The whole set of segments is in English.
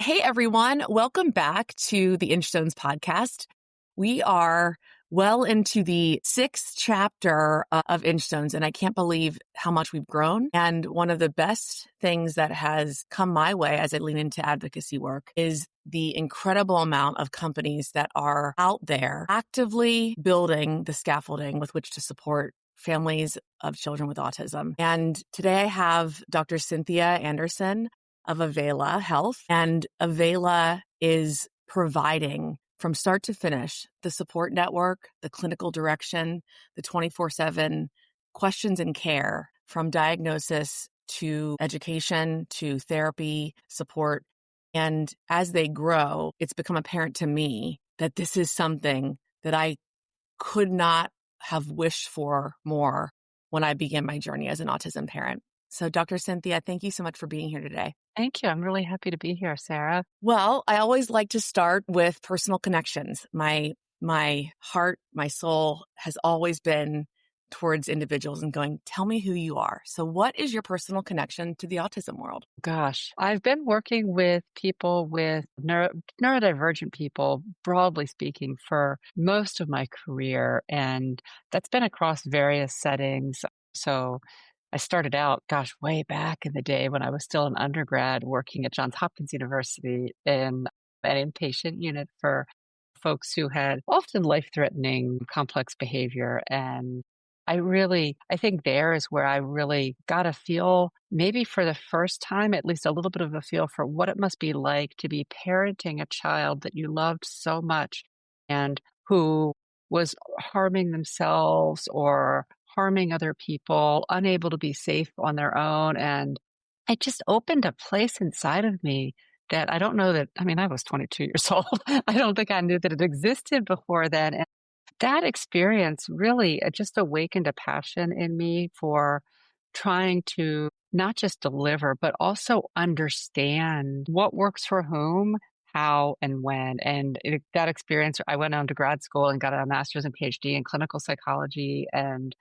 Hey, everyone. Welcome back to the Inchstones podcast. We are well into the 6th chapter of Inchstones, and I can't believe how much we've grown. And one of the best things that has come my way as I lean into advocacy work is the incredible amount of companies that are out there actively building the scaffolding with which to support families of children with autism. And today I have Dr. Cynthia Anderson of Avela Health, and Avela is providing from start to finish the support network, the clinical direction, the 24/7 questions and care from diagnosis to education to therapy support. And as they grow, it's become apparent to me that this is something that I could not have wished for more when I began my journey as an autism parent. So Dr. Cynthia, thank you so much for being here today. Thank you. I'm really happy to be here, Sarah. Well, I always like to start with personal connections. My heart, my soul has always been towards individuals and going, tell me who you are. So what is your personal connection to the autism world? Gosh, I've been working with people with neurodivergent people, broadly speaking, for most of my career. And that's been across various settings. So I started out, way back in the day when I was still an undergrad working at Johns Hopkins University in an inpatient unit for folks who had often life-threatening complex behavior. And I think there is where I really got a feel, maybe for the first time, at least a little bit of a feel for what it must be like to be parenting a child that you loved so much and who was harming themselves or harming other people, unable to be safe on their own. And it just opened a place inside of me that I don't know that, I was 22 years old. I don't think I knew that it existed before then. And that experience really just awakened a passion in me for trying to not just deliver, but also understand what works for whom, how, and when. And that experience, I went on to grad school and got a master's and PhD in clinical psychology and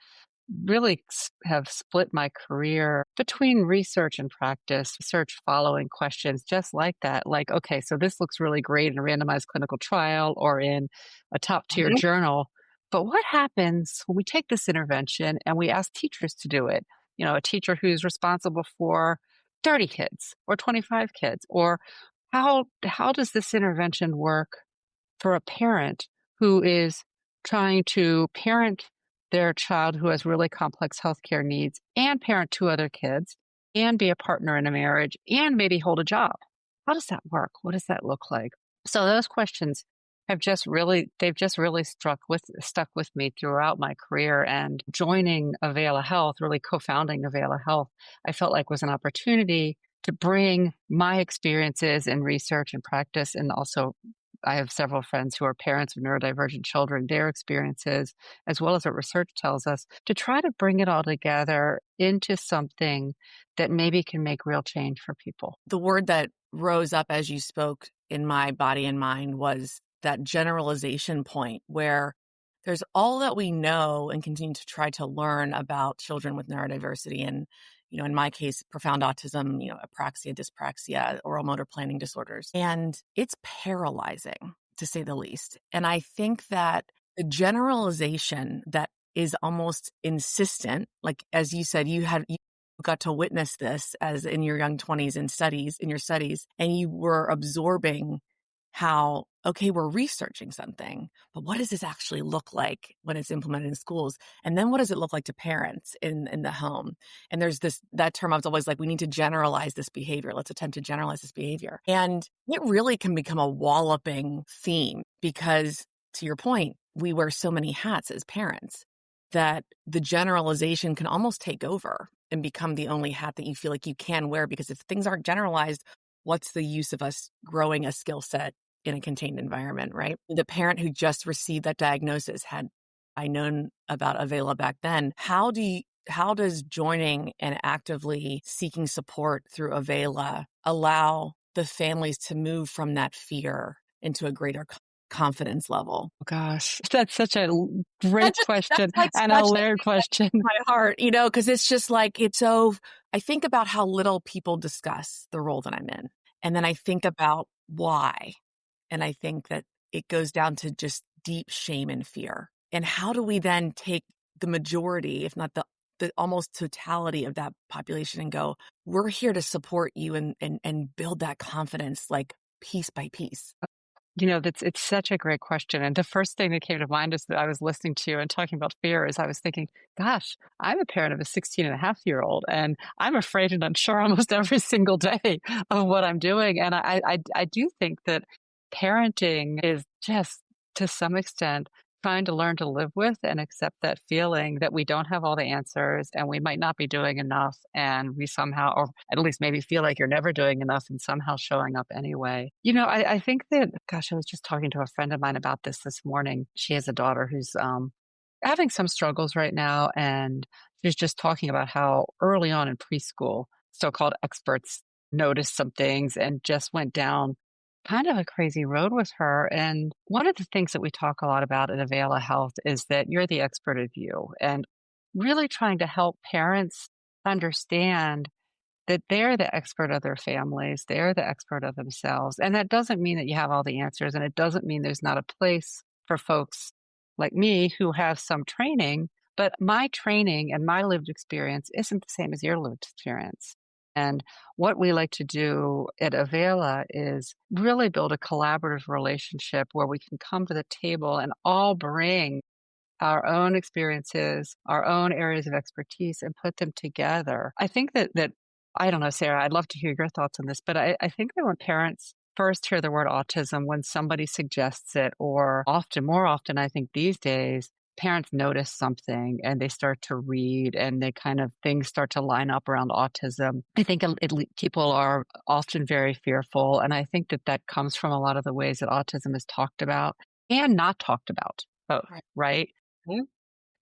really have split my career between research and practice, research following questions just like that. Like, okay, so this looks really great in a randomized clinical trial or in a top tier journal. But what happens when we take this intervention and we ask teachers to do it? You know, a teacher who's responsible for 30 kids or 25 kids, or how does this intervention work for a parent who is trying to parent their child who has really complex healthcare needs and parent 2 other kids and be a partner in a marriage and maybe hold a job? How does that work? What does that look like? So those questions they've just really stuck with me throughout my career. And joining Avela Health, really co-founding Avela Health, I felt like was an opportunity to bring my experiences in research and practice. And also I have several friends who are parents of neurodivergent children, their experiences, as well as what research tells us, to try to bring it all together into something that maybe can make real change for people. The word that rose up as you spoke in my body and mind was that generalization point where there's all that we know and continue to try to learn about children with neurodiversity and, in my case, profound autism, apraxia, dyspraxia, oral motor planning disorders. And it's paralyzing, to say the least. And I think that the generalization that is almost insistent, like as you said, you got to witness this as in your young 20s in your studies, and you were absorbing how, okay, we're researching something, but what does this actually look like when it's implemented in schools? And then what does it look like to parents in the home? And there's that term I was always like, we need to generalize this behavior. Let's attempt to generalize this behavior. And it really can become a walloping theme because, to your point, we wear so many hats as parents that the generalization can almost take over and become the only hat that you feel like you can wear, because if things aren't generalized, what's the use of us growing a skill set in a contained environment, right? The parent who just received that diagnosis, had I known about Avela back then, how does joining and actively seeking support through Avela allow the families to move from that fear into a greater confidence level? Gosh, that's such a great question and a layered question. My heart, because it's just like, it's so, I think about how little people discuss the role that I'm in. And then I think about why. And I think that it goes down to just deep shame and fear. And how do we then take the majority, if not the almost totality of that population and go, we're here to support you and build that confidence like piece by piece. That's it's such a great question. And the first thing that came to mind is that I was listening to you and talking about fear is I was thinking, gosh, I'm a parent of a 16-and-a-half-year-old, and I'm afraid and unsure almost every single day of what I'm doing. And I do think that parenting is just to some extent trying to learn to live with and accept that feeling that we don't have all the answers and we might not be doing enough and we somehow, or at least maybe feel like you're never doing enough and somehow showing up anyway. I think that, gosh, I was just talking to a friend of mine about this morning. She has a daughter who's having some struggles right now. And she's just talking about how early on in preschool, so called experts noticed some things and just went down kind of a crazy road with her. And one of the things that we talk a lot about at Avela Health is that you're the expert of you, and really trying to help parents understand that they're the expert of their families, they're the expert of themselves. And that doesn't mean that you have all the answers, and it doesn't mean there's not a place for folks like me who have some training, but my training and my lived experience isn't the same as your lived experience. And what we like to do at Avela is really build a collaborative relationship where we can come to the table and all bring our own experiences, our own areas of expertise, and put them together. I think that I don't know, Sarah, I'd love to hear your thoughts on this, but I think that when parents first hear the word autism, when somebody suggests it, or more often, I think these days, parents notice something and they start to read and they kind of things start to line up around autism. I think people are often very fearful. And I think that comes from a lot of the ways that autism is talked about and not talked about, both, Right. right?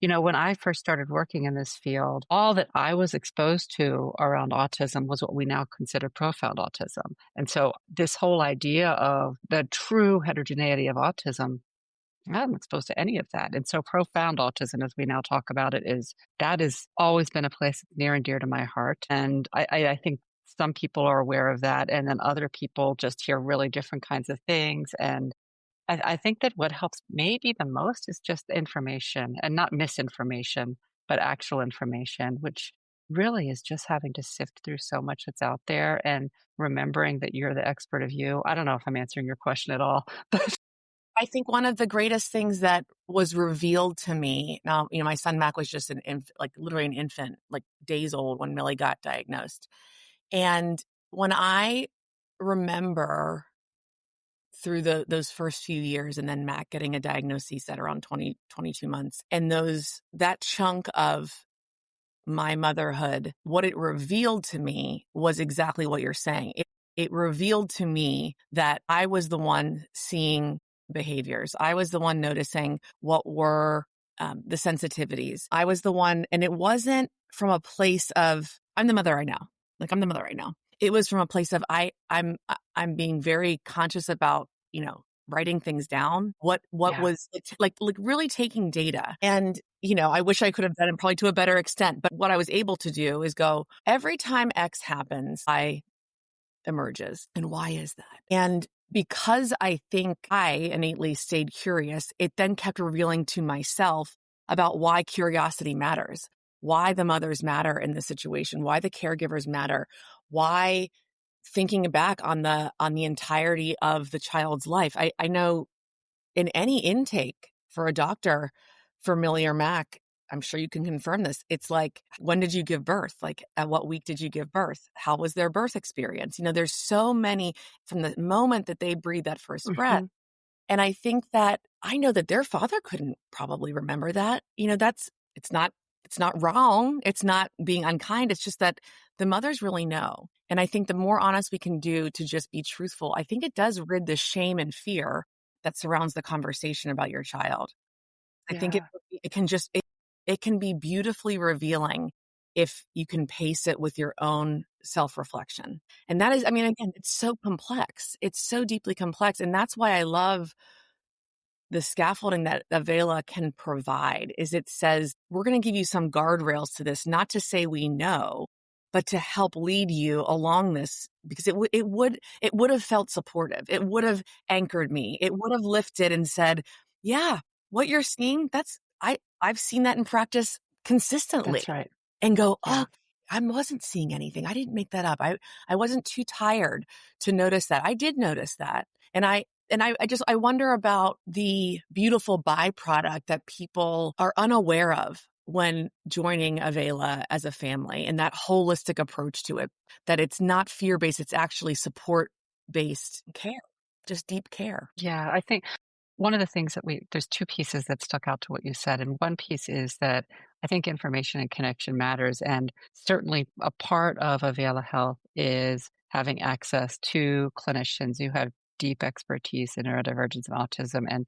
When I first started working in this field, all that I was exposed to around autism was what we now consider profound autism. And so this whole idea of the true heterogeneity of autism, I wasn't exposed to any of that. And so profound autism, as we now talk about it, that has always been a place near and dear to my heart. And I think some people are aware of that. And then other people just hear really different kinds of things. And I think that what helps maybe the most is just information, and not misinformation, but actual information, which really is just having to sift through so much that's out there and remembering that you're the expert of you. I don't know if I'm answering your question at all, but I think one of the greatest things that was revealed to me now, my son Mac was just like literally an infant, like days old when Millie got diagnosed. And when I remember through those first few years and then Mac getting a diagnosis at around 20, 22 months and that chunk of my motherhood, what it revealed to me was exactly what you're saying. It revealed to me that I was the one seeing behaviors. I was the one noticing what were the sensitivities. I was the one, and it wasn't from a place of I'm the mother right now. Like I'm the mother right now. It was from a place of I'm being very conscious about writing things down. What yeah, was it, like really taking data and I wish I could have done it probably to a better extent, but what I was able to do is go, every time X happens, I emerges. And why is that? And because I think I innately stayed curious, it then kept revealing to myself about why curiosity matters, why the mothers matter in this situation, why the caregivers matter, why thinking back on the entirety of the child's life. I know in any intake for a doctor for Millie or Mac, I'm sure you can confirm this. It's like, when did you give birth? Like, at what week did you give birth? How was their birth experience? There's so many from the moment that they breathe that first breath. hmm And I think that I know that their father couldn't probably remember that. It's not, it's not wrong. It's not being unkind. It's just that the mothers really know. And I think the more honest we can do to just be truthful, I think it does rid the shame and fear that surrounds the conversation about your child. I think yeah, it can just, it can be beautifully revealing if you can pace it with your own self-reflection. And that is, I mean, again, it's so complex. It's so deeply complex. And that's why I love the scaffolding that Avela can provide is it says, we're going to give you some guardrails to this, not to say we know, but to help lead you along this because it would have felt supportive. It would have anchored me. It would have lifted and said, "Yeah, what you're seeing, I've seen that in practice consistently." That's right. And go, "Oh, Yeah. I wasn't seeing anything. I didn't make that up. I wasn't too tired to notice that. I did notice that." I wonder about the beautiful byproduct that people are unaware of when joining Avela as a family and that holistic approach to it, that it's not fear-based, it's actually support-based care, just deep care. Yeah, I think one of the things that there's 2 pieces that stuck out to what you said, and one piece is that I think information and connection matters, and certainly a part of Avela Health is having access to clinicians who have deep expertise in neurodivergence and autism and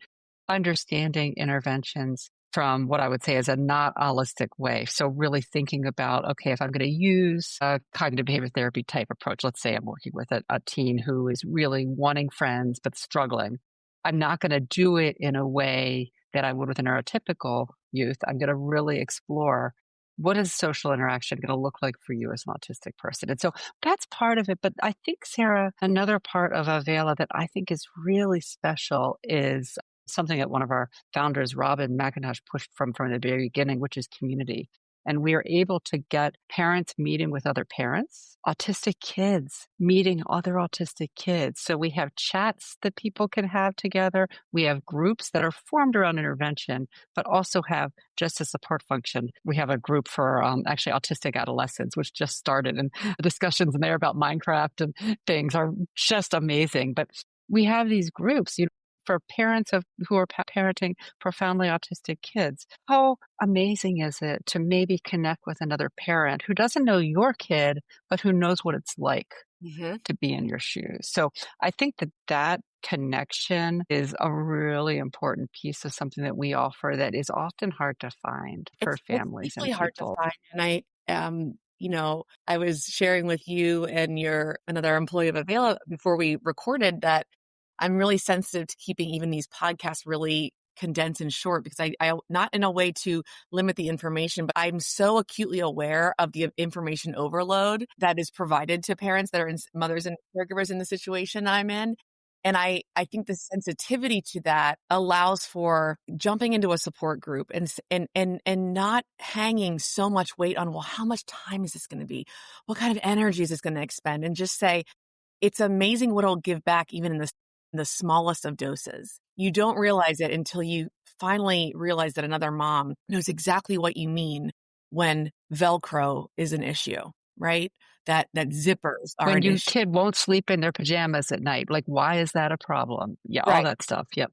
understanding interventions from what I would say is a not holistic way. So really thinking about, okay, if I'm going to use a cognitive behavior therapy type approach, let's say I'm working with a teen who is really wanting friends but struggling. I'm not going to do it in a way that I would with a neurotypical youth. I'm going to really explore what is social interaction going to look like for you as an autistic person. And so that's part of it. But I think, Sarah, another part of Avela that I think is really special is something that one of our founders, Robin McIntosh, pushed from the very beginning, which is community. And we are able to get parents meeting with other parents, autistic kids meeting other autistic kids. So we have chats that people can have together. We have groups that are formed around intervention, but also have just a support function. We have a group for actually autistic adolescents, which just started, and the discussions in there about Minecraft and things are just amazing. But we have these groups, for parents who are parenting profoundly autistic kids. How amazing is it to maybe connect with another parent who doesn't know your kid, but who knows what it's like Mhm. to be in your shoes? So I think that connection is a really important piece of something that we offer that is often hard to find for It's families and deeply hard to people. find, and I was sharing with you and your another employee of Avela before we recorded that I'm really sensitive to keeping even these podcasts really condensed and short because I not in a way to limit the information, but I'm so acutely aware of the information overload that is provided to parents that are mothers and caregivers in the situation I'm in. And I think the sensitivity to that allows for jumping into a support group and not hanging so much weight on, well, how much time is this going to be? What kind of energy is this going to expend? And just say, it's amazing what it'll give back even in the smallest of doses. You don't realize it until you finally realize that another mom knows exactly what you mean when Velcro is an issue, right? That zippers are When an your issue. kid won't sleep in their pajamas at night, like, why is that a problem? Yeah, all Right. that stuff. Yep.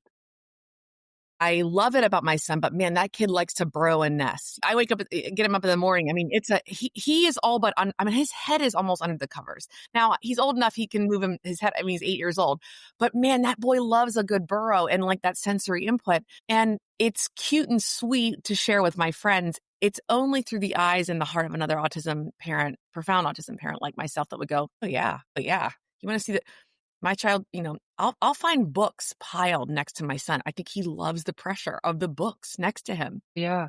I love it about my son, but man, that kid likes to burrow and nest. I wake up, get him up in the morning. I mean, he is all but I mean, his head is almost under the covers. Now he's old enough, he can move his head. I mean, he's 8 years old, but man, that boy loves a good burrow and like that sensory input. And it's cute and sweet to share with my friends. It's only through the eyes and the heart of another autism parent, profound autism parent like myself that would go, oh yeah, but yeah. You want to see that? My child, I'll find books piled next to my son. I think he loves the pressure of the books next to him. Yeah.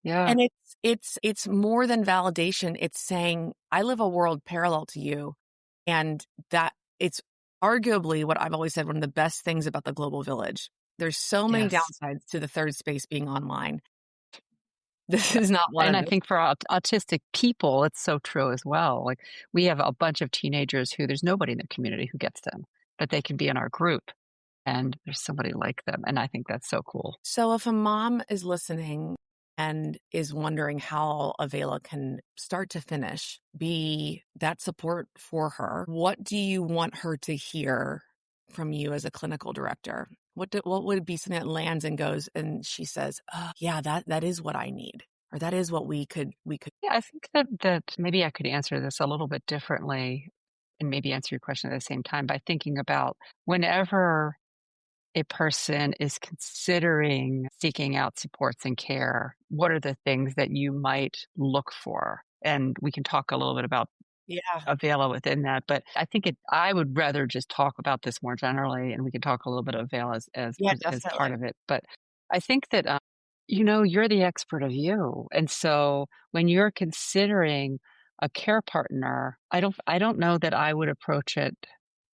Yeah. And it's more than validation. It's saying, I live a world parallel to you. And that it's arguably what I've always said, one of the best things about the global village. There's so many Yes. downsides to the third space being online. This Yeah. is not one And of I them. think for autistic people, it's so true as well. Like we have a bunch of teenagers who there's nobody in the community who gets them, but they can be in our group and there's somebody like them. And I think that's so cool. So if a mom is listening and is wondering how Avela can start to finish be that support for her, what do you want her to hear from you as a clinical director? What would be something that lands and goes and she says, oh, yeah, that is what I need, or that is what we could. Yeah, I think that maybe I could answer this a little bit differently and maybe answer your question at the same time by thinking about whenever a person is considering seeking out supports and care, what are the things that you might look for? And we can talk a little bit about Yeah, Avela within that, but I would rather just talk about this more generally, and we can talk a little bit of Avela yeah, as part definitely. of it. But I think that, you're the expert of you. And so when you're considering a care partner, I don't know that I would approach it.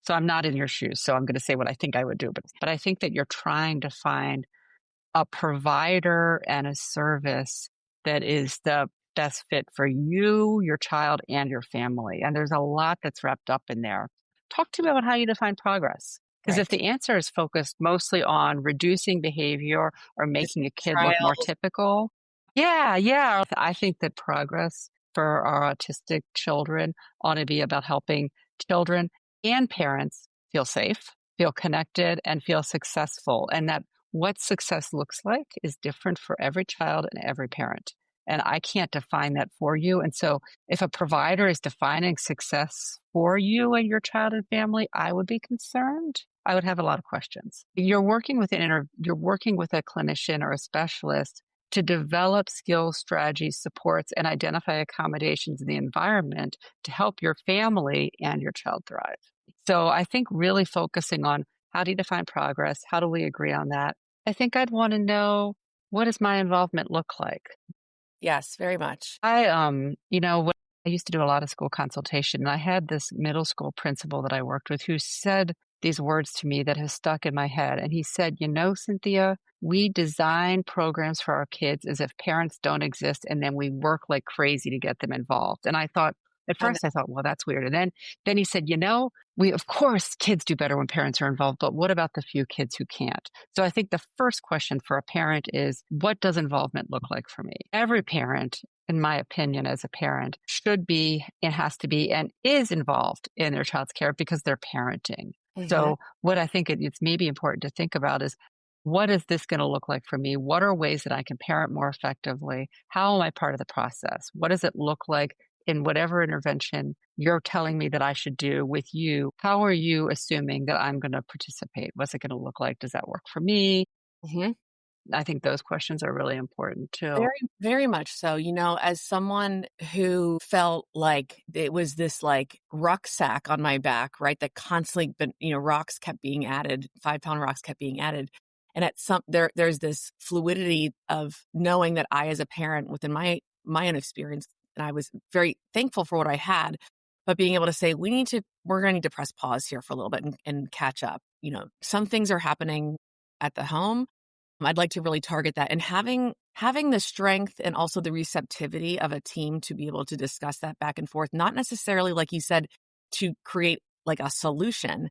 So I'm not in your shoes, so I'm going to say what I think I would do, but I think that you're trying to find a provider and a service that is the best fit for you, your child, and your family. And there's a lot that's wrapped up in there. Talk to me about how you define progress. Because if Right. the answer is focused mostly on reducing behavior or Just making a kid look more trials. typical, yeah, yeah. I think that progress for our autistic children ought to be about helping children and parents feel safe, feel connected, and feel successful. And that what success looks like is different for every child and every parent. And I can't define that for you. And so, if a provider is defining success for you and your child and family, I would be concerned. I would have a lot of questions. You're working with a clinician or a specialist to develop skills, strategies, supports, and identify accommodations in the environment to help your family and your child thrive. So I think really focusing on how do you define progress? How do we agree on that? I think I'd want to know, what does my involvement look like? Yes, very much. When I used to do a lot of school consultation, and I had this middle school principal that I worked with who said these words to me that has stuck in my head. And he said, Cynthia, we design programs for our kids as if parents don't exist, and then we work like crazy to get them involved. And at I know. first I thought, well, that's weird. And then he said, of course kids do better when parents are involved, but what about the few kids who can't? So I think the first question for a parent is, what does involvement look like for me? Every parent, in my opinion, as a parent, should be and has to be and is involved in their child's care because they're parenting. Mhm. So what I think it's maybe important to think about is, what is this going to look like for me? What are ways that I can parent more effectively? How am I part of the process? What does it look like in whatever intervention you're telling me that I should do with you? How are you assuming that I'm going to participate? What's it going to look like? Does that work for me? Mhm. I think those questions are really important too. Very, very much so. As someone who felt like it was this like rucksack on my back, right? That constantly, but rocks kept being added, 5-pound rocks kept being added. And there's this fluidity of knowing that I, as a parent, within my own experience, and I was very thankful for what I had, but being able to say, we're going to need to press pause here for a little bit and catch up. Some things are happening at the home. I'd like to really target that, and having the strength and also the receptivity of a team to be able to discuss that back and forth, not necessarily, like you said, to create like a solution,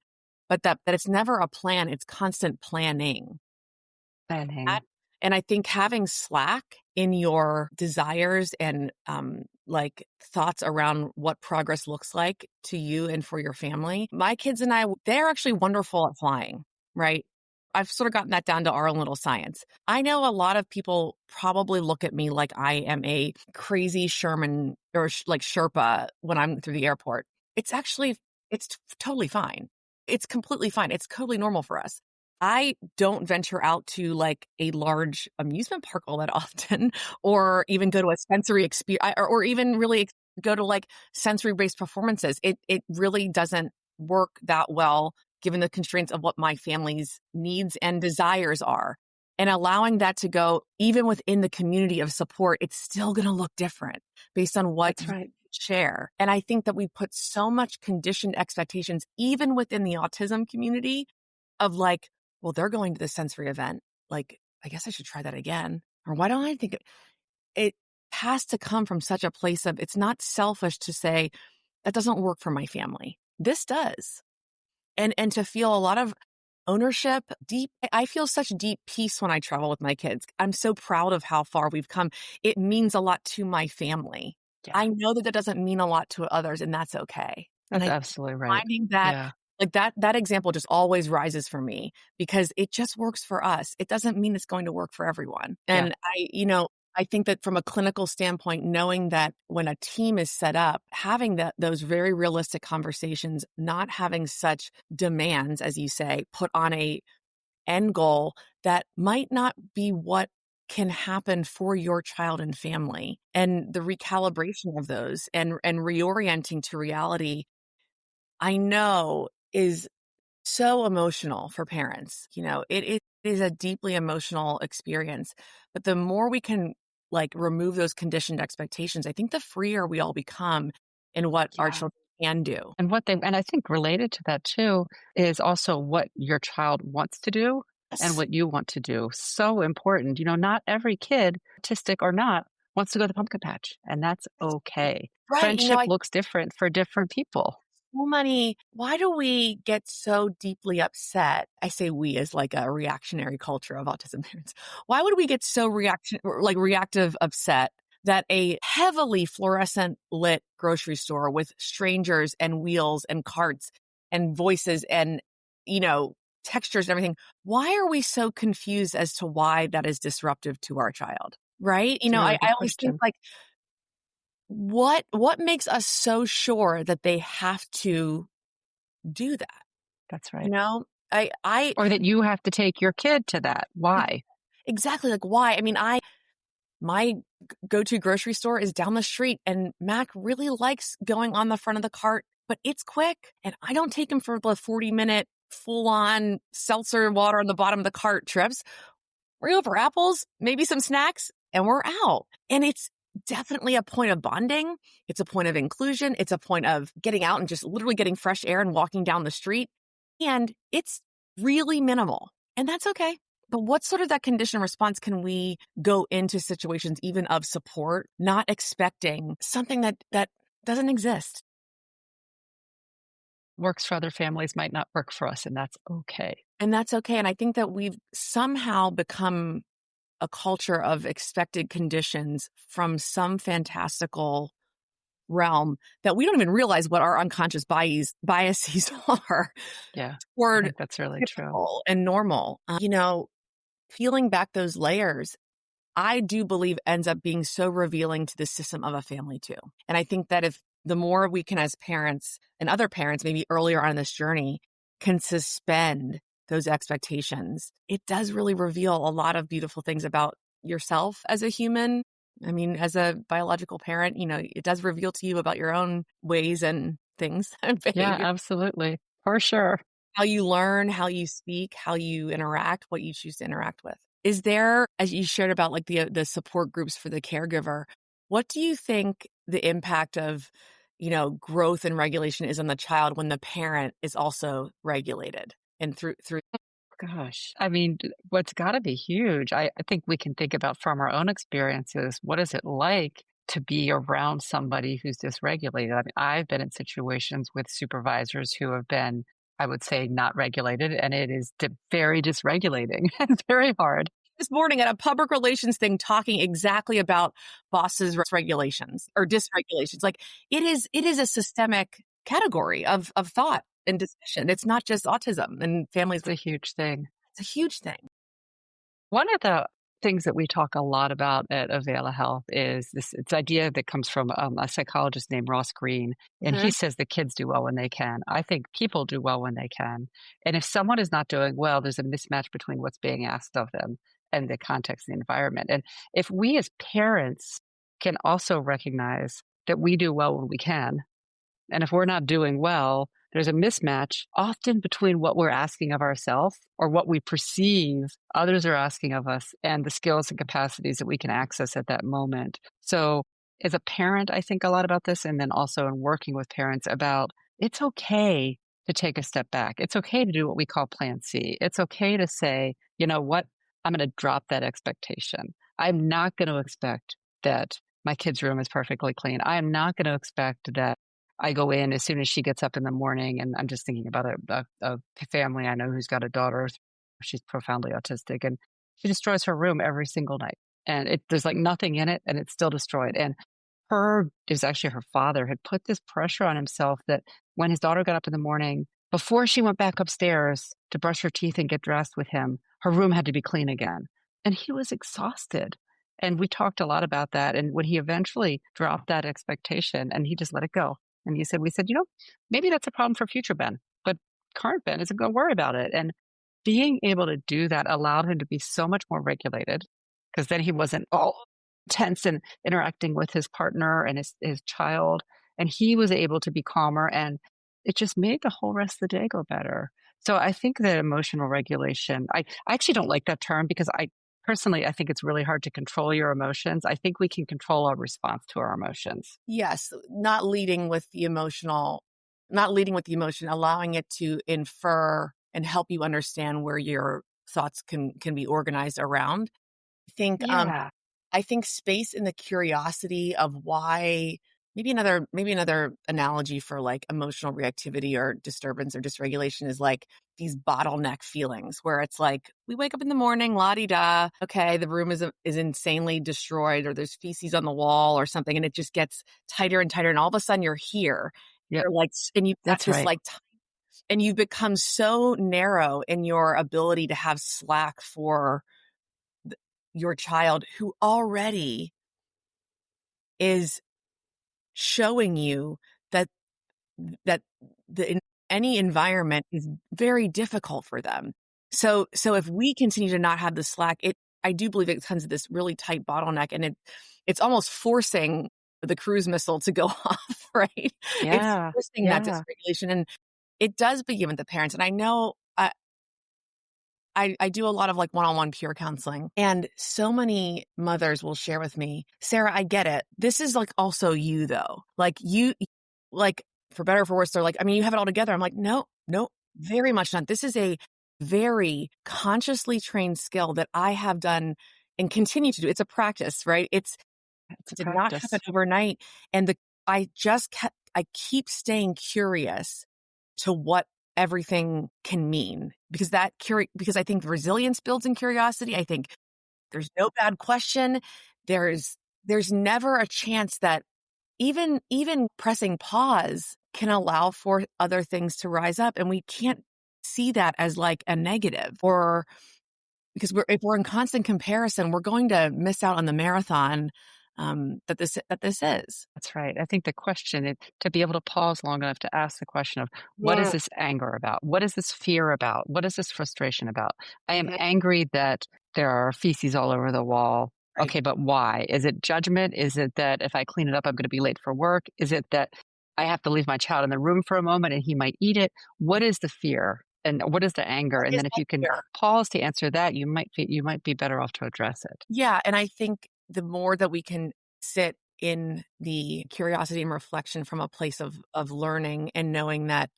but that it's never a plan, it's constant planning. That Planning. and I think having slack in your desires and, like, thoughts around what progress looks like to you and for your family. My kids and I, they're actually wonderful at flying, right? I've sort of gotten that down to our own little science. I know a lot of people probably look at me like I am a crazy Sherman or like Sherpa when I'm through the airport. It's actually totally fine. It's completely fine. It's totally normal for us. I don't venture out to like a large amusement park all that often, or even go to a sensory experience, or even really go to like sensory based performances. It really doesn't work that well given the constraints of what my family's needs and desires are. And allowing that to go, even within the community of support, it's still going to look different based on what That's you right. share. And I think that we put so much conditioned expectations, even within the autism community, of like, well, they're going to the sensory event. Like, I guess I should try that again. Or why don't I think it has to come from such a place of, it's not selfish to say that doesn't work for my family. This does. And to feel a lot of ownership, I feel such deep peace when I travel with my kids. I'm so proud of how far we've come. It means a lot to my family. Yeah, I know that doesn't mean a lot to others, and that's okay. And that's I absolutely right. finding that, Yeah, like, that example just always rises for me because it just works for us. It doesn't mean it's going to work for everyone. yeah, And I think that from a clinical standpoint, knowing that when a team is set up, having those very realistic conversations, not having such demands, as you say, put on a end goal that might not be what can happen for your child and family, and the recalibration of those and reorienting to reality, I know is so emotional for parents. It is a deeply emotional experience, but the more we can like remove those conditioned expectations, I think the freer we all become in what our Yeah. children can do. And I think related to that too is also what your child wants to do and Yes. what you want to do. So important. Not every kid, autistic or not, wants to go to the pumpkin patch, and that's okay. Right. Friendship looks different for different people. So many, why do we get so deeply upset? I say we as like a reactionary culture of autism parents. Why would we get so reactive upset that a heavily fluorescent lit grocery store with strangers and wheels and carts and voices and, you know, textures and everything, why are we so confused as to why that is disruptive to our child? Right? It's a really I good always think question. like, what makes us so sure that they have to do that, That's you right. know? I Or that you have to take your kid to that. Why? exactly, like, why? I mean, my go-to grocery store is down the street, and Mac really likes going on the front of the cart, but it's quick, and I don't take him for the 40-minute full-on seltzer water on the bottom of the cart trips. We're going for apples, maybe some snacks, and we're out. And it's definitely a point of bonding. It's a point of inclusion. It's a point of getting out and just literally getting fresh air and walking down the street. And it's really minimal. And that's okay. But what sort of that conditioned response can we go into situations even of support, not expecting something that doesn't exist? Works for other families might not work for us, and that's okay. And that's okay. And I think that we've somehow become a culture of expected conditions from some fantastical realm that we don't even realize what our unconscious biases are Yeah, I toward think that's really true. typical and normal. Peeling back those layers, I do believe ends up being so revealing to the system of a family too. And I think that if the more we can, as parents and other parents, maybe earlier on in this journey, can suspend those expectations, it does really reveal a lot of beautiful things about yourself as a human. I mean, as a biological parent, it does reveal to you about your own ways and things and Yeah, behavior, absolutely. For sure. how you learn, how you speak, how you interact, what you choose to interact with. Is there, as you shared about like the support groups for the caregiver, what do you think the impact of, growth and regulation is on the child when the parent is also regulated and through Gosh, I mean, what's gotta be huge, I think we can think about from our own experiences, what is it like to be around somebody who's dysregulated? I mean, I've been in situations with supervisors who have been, I would say, not regulated, and it is very dysregulating and very hard. this morning at a public relations thing talking exactly about bosses regulations or dysregulations. Like it is a systemic category of thought and discussion. It's not just autism and families It's with a huge thing. it's a huge thing. One of the things that we talk a lot about at Avela Health is this it's idea that comes from a psychologist named Ross Green, and he Mhm. says that kids do well when they can. I think people do well when they can. And if someone is not doing well, there's a mismatch between what's being asked of them and the context, the environment. And if we as parents can also recognize that we do well when we can, and if we're not doing well, there's a mismatch often between what we're asking of ourselves or what we perceive others are asking of us and the skills and capacities that we can access at that moment. So, as a parent, I think a lot about this. And then also in working with parents about it's okay to take a step back. It's okay to do what we call plan C. It's okay to say, you know what, I'm going to drop that expectation. I'm not going to expect that my kid's room is perfectly clean. I am not going to expect that I go in as soon as she gets up in the morning, and I'm just thinking about a family I know who's got a daughter. She's profoundly autistic, and she destroys her room every single night. And there's like nothing in it, and it's still destroyed. And it was actually her father had put this pressure on himself that when his daughter got up in the morning, before she went back upstairs to brush her teeth and get dressed with him, her room had to be clean again. And he was exhausted. And we talked a lot about that. And when he eventually dropped that expectation and he just let it go, and we said, maybe that's a problem for future Ben, but current Ben isn't going to worry about it. And being able to do that allowed him to be so much more regulated because then he wasn't all tense and interacting with his partner and his child. And he was able to be calmer, and it just made the whole rest of the day go better. So I think that emotional regulation, I actually don't like that term because Personally, I think it's really hard to control your emotions. I think we can control our response to our emotions. Yes, not leading with the emotion, allowing it to infer and help you understand where your thoughts can be organized around. I think, Yeah, I think space in the curiosity of why maybe another analogy for, like, emotional reactivity or disturbance or dysregulation is, like, these bottleneck feelings where it's like, we wake up in the morning, la-di-da, okay, the room is insanely destroyed or there's feces on the wall or something, and it just gets tighter and tighter, and all of a sudden you're here. yep, You're like and you've got that's this, right. like, and you've become so narrow in your ability to have slack for th your child who already is showing you that that the in any environment is very difficult for them. So if we continue to not have the slack, I do believe it comes to this really tight bottleneck, and it's almost forcing the cruise missile to go off, right? It's Yeah, forcing that yeah, dysregulation, and it does begin with the parents. And I know I do a lot of, like, one-on-one peer counseling, and so many mothers will share with me, "Sarah, I get it. This is, like, also you, though. Like, like, for better or for worse, they're like, I mean, you have it all together." I'm like, "No, no, very much not. This is a very consciously trained skill that I have done and continue to do. It's a practice, right? it's a Did not happen practice. overnight, and I keep staying curious to what everything can mean because I think resilience builds in curiosity. I think there's no bad question. There's never a chance that even pressing pause can allow for other things to rise up, and we can't see that as, like, a negative or because if we're in constant comparison, we're going to miss out on the marathon, that this is. That's right. I think the question is to be able to pause long enough to ask the question of what is Mm, this anger about? What is this fear about? What is this frustration about? I am mhm, angry that there are feces all over the wall. right. Okay, but why? Is it judgment? Is it that if I clean it up, I'm going to be late for work? Is it that I have to leave my child in the room for a moment and he might eat it? What is the fear? And what is the anger? What And is then if that you can fear? pause to answer that, you might be better off to address it. Yeah, and I think the more that we can sit in the curiosity and reflection from a place of learning and knowing that,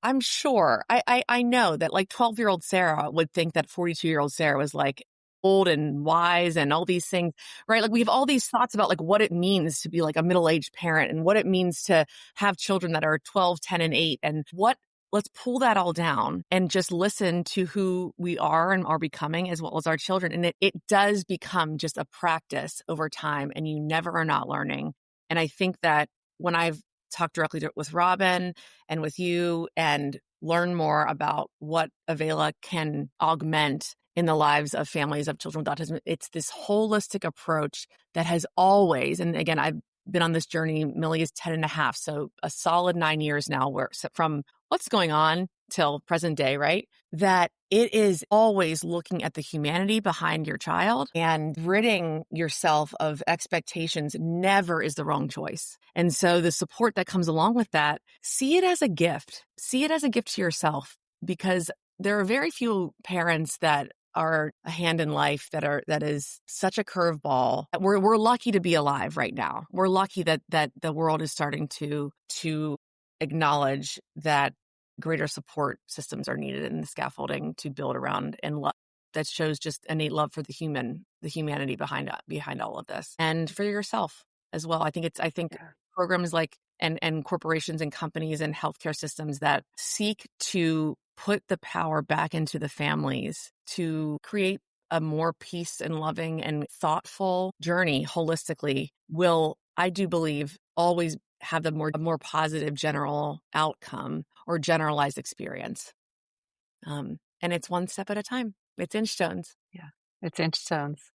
I'm sure I know that, like, 12-year-old Sarah would think that 42-year-old Sarah was, like, old and wise and all these things, right? Like, we have all these thoughts about, like, what it means to be, like, a middle-aged parent and what it means to have children that are 12, 10, and 8, and let's pull that all down and just listen to who we are and are becoming as well as our children. And it does become just a practice over time, and you never are not learning. And I think that when I've talked directly with Robin and with you and learn more about what Avela can augment in the lives of families of children with autism, it's this holistic approach that has always, and again, I've been on this journey. Millie is 10 and a half. So a solid 9 years now, where from what's going on till present day, right? That it is always looking at the humanity behind your child, and ridding yourself of expectations never is the wrong choice. And so the support that comes along with that, see it as a gift. See it as a gift to yourself, because there are very few parents that are a hand in life that is such a curveball. We're lucky to be alive right now. We're lucky that the world is starting to acknowledge that greater support systems are needed in the scaffolding to build around, and that shows just innate love for the humanity behind all of this, and for yourself as well. I think Yeah. programs like and corporations and companies and healthcare systems that seek to put the power back into the families to create a more peace and loving and thoughtful journey holistically will, I do believe, always have a more positive general outcome or generalized experience. And it's one step at a time. It's inch stones. Yeah, it's inch.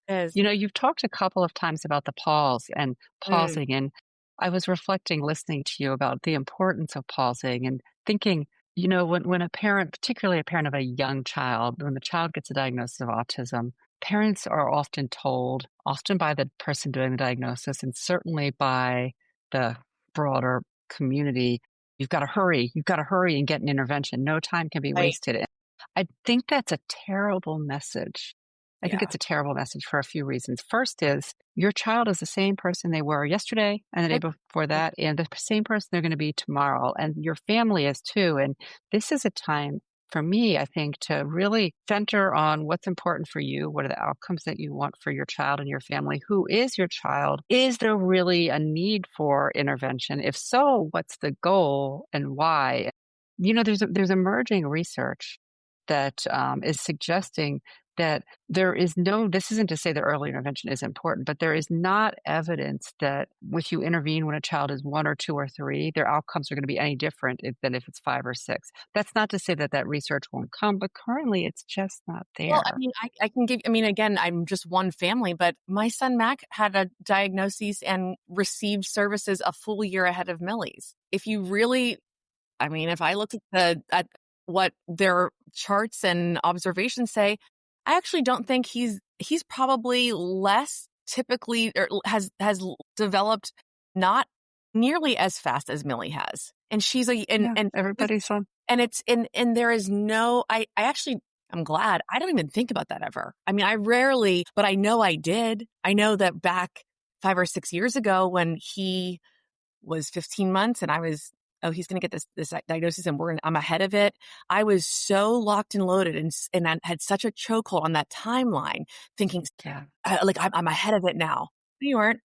It is. You know, you've talked a couple of times about the pause and Mm, pausing, and I was reflecting listening to you about the importance of pausing and thinking, when a parent, particularly a parent of a young child, when the child gets a diagnosis of autism, parents are often told, often by the person doing the diagnosis, and certainly by the broader community, you've got to hurry and get an intervention. No time can be right. wasted. I think that's a terrible message I think Yeah. it's a terrible message for a few reasons. First is your child is the same person they were yesterday and the day Yep. before that, and the same person they're going to be tomorrow. And your family is too. And this is a time for me, I think, to really center on what's important for you. What are the outcomes that you want for your child and your family? Who is your child? Is there really a need for intervention? If so, what's the goal and why? There's emerging research that is suggesting that there is no, this isn't to say that early intervention is important, but there is not evidence that if you intervene when a child is 1 or 2 or 3, their outcomes are going to be any different than if it's 5 or 6. That's not to say that that research won't come, but currently it's just not Well, I there. mean, I can give, I mean, again, I'm just one family, but my son Mac had a diagnosis and received services a full year ahead of Millie's. If you really, I mean, if I look at what their charts and observations say, I actually don't think he's probably less typically or has developed not nearly as fast as Millie has. And she's a Yeah, everybody's on. and and there is no I actually I'm glad. I don't even think about that ever. I mean, I rarely, but I know I did. I know that back 5 or 6 years ago when he was 15 months and I was, oh, he's going to get this diagnosis and I'm ahead of it. I was so locked and loaded and I had such a chokehold on that timeline thinking Yeah. like I'm ahead of it now. You weren't.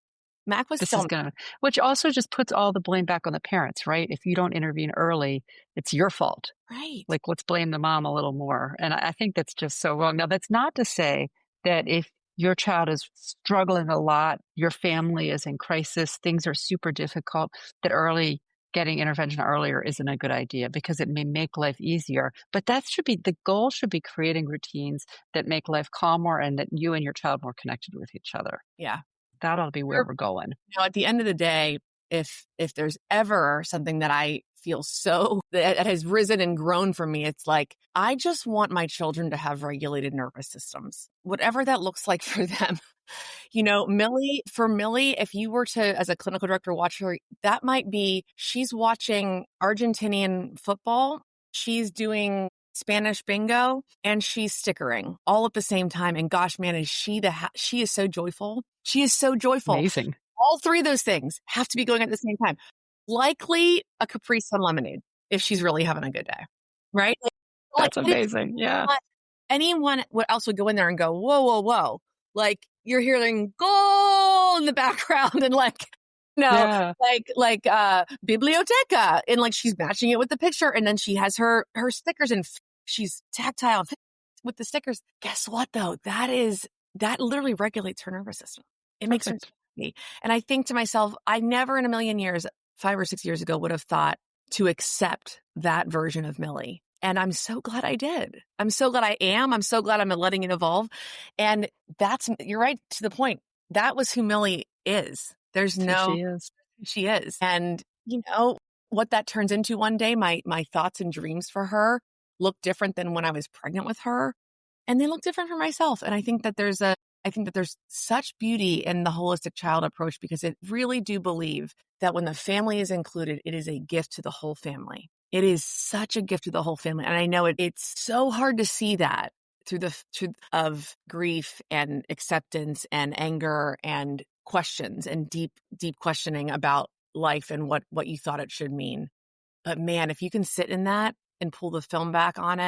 Mac was This is still gonna which also just puts all the blame back on the parents, right? If you don't intervene early, it's your fault. right. Like, let's blame the mom a little more. And I think that's just so wrong. Now, that's not to say that if your child is struggling a lot, your family is in crisis, things are super difficult, that getting intervention earlier isn't a good idea because it may make life easier. But that should be the goal should be creating routines that make life calmer and that you and your child more connected with each other. Yeah. That ought to be where we're going. At the end of the day, if there's ever something that I feel so that has risen and grown for me, it's like I just want my children to have regulated nervous systems, whatever that looks like for them. Millie, if you were to, as a clinical director, watch her, that might be she's watching Argentinian football, she's doing Spanish bingo, and she's stickering all at the same time. And gosh, man, is she is so joyful. She is so joyful. Amazing. All three of those things have to be going at the same time. Likely a Capri Sun lemonade if she's really having a good day, right? That's It is amazing. Yeah. not anyone else would go in there and go, whoa, whoa, whoa. Like you're hearing goal in the background and no, Yeah. biblioteca and like she's matching it with the picture and then she has her stickers and she's tactile with the stickers. Guess what though? That literally regulates her nervous system. It makes her Perfect. happy. And I think to myself, I never in a million years, 5 or 6 years ago, would have thought to accept that version of Millie. And I'm so glad I did. I'm so glad I am. I'm so glad I'm letting it evolve. And you're right to the point. That was who Millie is. There's That's who no, she is. she is. And what that turns into one day, my thoughts and dreams for her look different than when I was pregnant with her. And they look different for myself. And I think that there's such beauty in the holistic child approach because it really do believe that when the family is included, it is a gift to the whole family. It is such a gift to the whole family. And I know it's so hard to see that through the truth of grief and acceptance and anger and questions and deep, deep questioning about life and what you thought it should mean. But man, if you can sit in that and pull the film back on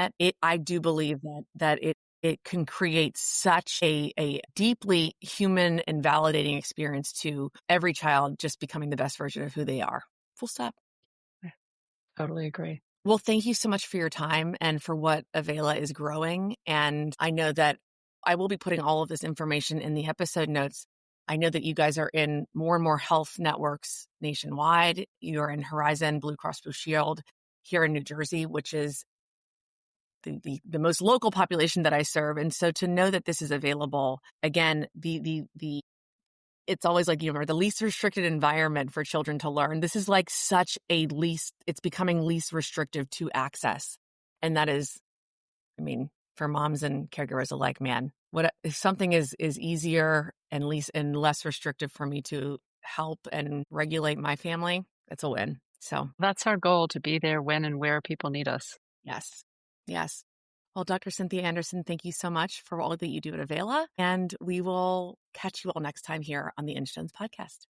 I do believe that it can create such a deeply human and validating experience to every child just becoming the best version of who they are. Full stop. I totally agree. Well, thank you so much for your time and for what Avela is growing. And I know that I will be putting all of this information in the episode notes. I know that you guys are in more and more health networks nationwide. You're in Horizon Blue Cross Blue Shield here in New Jersey, which is the most local population that I serve. And so to know that this is available, again, it's always like, the least restricted environment for children to learn. This is like it's becoming least restrictive to access. And that is, I mean, for moms and caregivers alike, man, what if something is easier and less restrictive for me to help and regulate my family, it's a win. So That's our goal, to be there when and where people need us. yes, yes. Well, Dr. Cynthia Anderson, thank you so much for all that you do at Avela, and we will catch you all next time here on the InStones podcast.